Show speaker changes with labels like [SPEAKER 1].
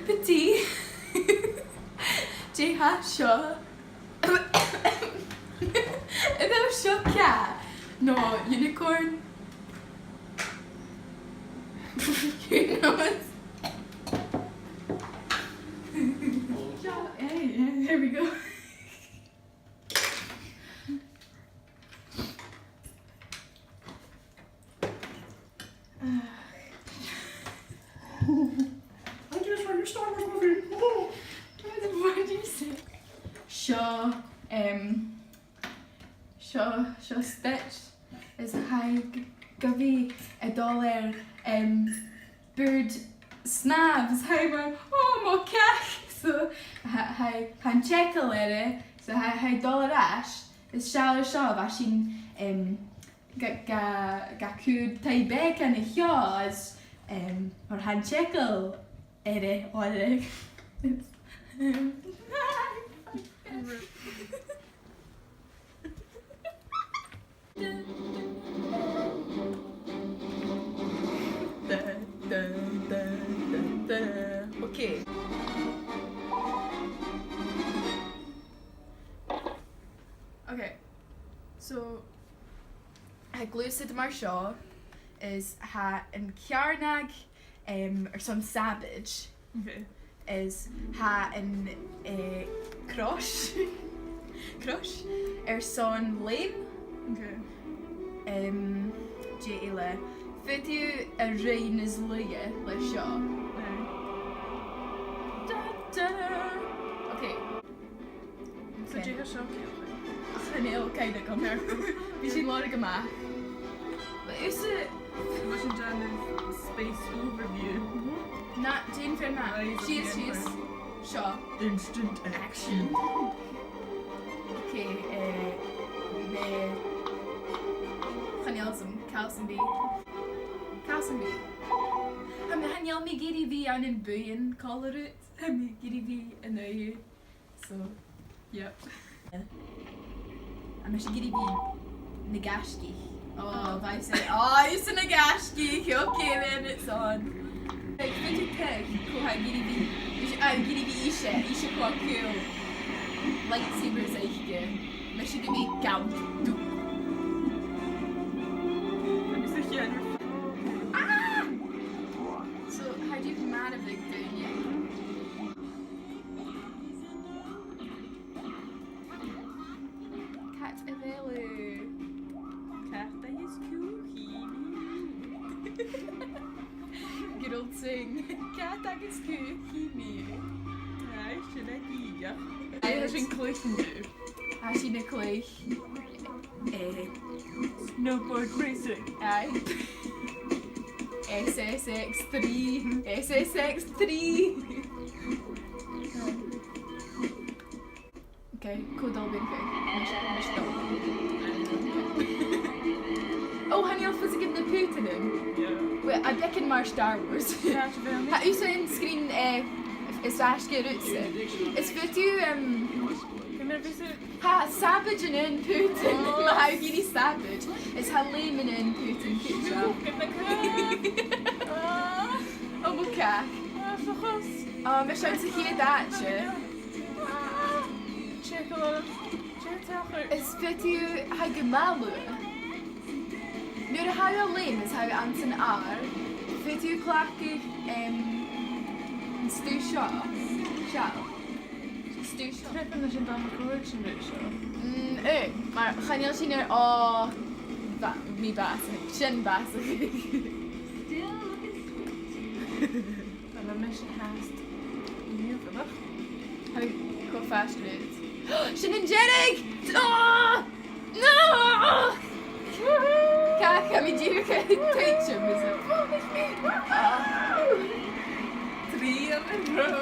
[SPEAKER 1] Petit. J.H. Shaw. That was Shaw cat. No, unicorn. You know what's... Here we go.
[SPEAKER 2] I just read your Star Wars movie.
[SPEAKER 1] What did you say? Ciorstaidh is high Gabh bird snabs high mo cach so high hanchekel so high dollar ash is shallow shaw vashin ga cwd tai bec and a hios or hanchekel or Okay. Okay. So, glucid mar seo is ha in Ciornaig or some savage.
[SPEAKER 2] Okay.
[SPEAKER 1] Is ha in crush son lame.
[SPEAKER 2] Okay.
[SPEAKER 1] J.L. Video a rain is luie le seo. Okay.
[SPEAKER 2] So J.H. Shaw
[SPEAKER 1] Chanel kind of come here. We should learn Gabh. But is it?
[SPEAKER 2] was in Jan's space overview.
[SPEAKER 1] Not Jane for Matt. She's Shaw.
[SPEAKER 2] Instant action.
[SPEAKER 1] Okay. Chanel Calson B. Chanel me giri V on in buoyan color it. Me giri V and you. So,
[SPEAKER 2] Yep.
[SPEAKER 1] I'm actually giri V Nagashki. Oh, if I say, oh, it's a Nagashki. Okay, then it's on. Like, did you pick who had giri V? Giri V Isha quite cool. Lightsabers again. I should give me count. Ah! So, how do you command a big thing? Yeah. Cat Evelu.
[SPEAKER 2] Cat is cool.
[SPEAKER 1] Good old sing. Cat is cool.
[SPEAKER 2] Nej, should I be?
[SPEAKER 1] I
[SPEAKER 2] Has been clicking you.
[SPEAKER 1] Has she Nicole?
[SPEAKER 2] Snowboard racing.
[SPEAKER 1] Aye. SSX3. Okay, cool doll bin Oh, honey, I'll fizz again the Putin in.
[SPEAKER 2] Yeah.
[SPEAKER 1] Wait, I beckon mar Star Wars. How you saying screen is Ashke Rutse? It's for you ha savage and in Putin. How you savage? It's how layman in Putin picture. Oh, okay. Maar zou ze hier daadje? Is for you how gemalu? Nu de how you lame is how you answer R. For you clacky stu shaw. Stu shaw.
[SPEAKER 2] Träffen wir schon da mit Correction Ratio.
[SPEAKER 1] Maar gaan jullie zien er oh me baas, shin baas.
[SPEAKER 2] Aber Mission hast you vanaf.
[SPEAKER 1] How go fast it is. Shin energetic. Oh no! Kaka, mi dier take him is it?
[SPEAKER 2] Three in a row.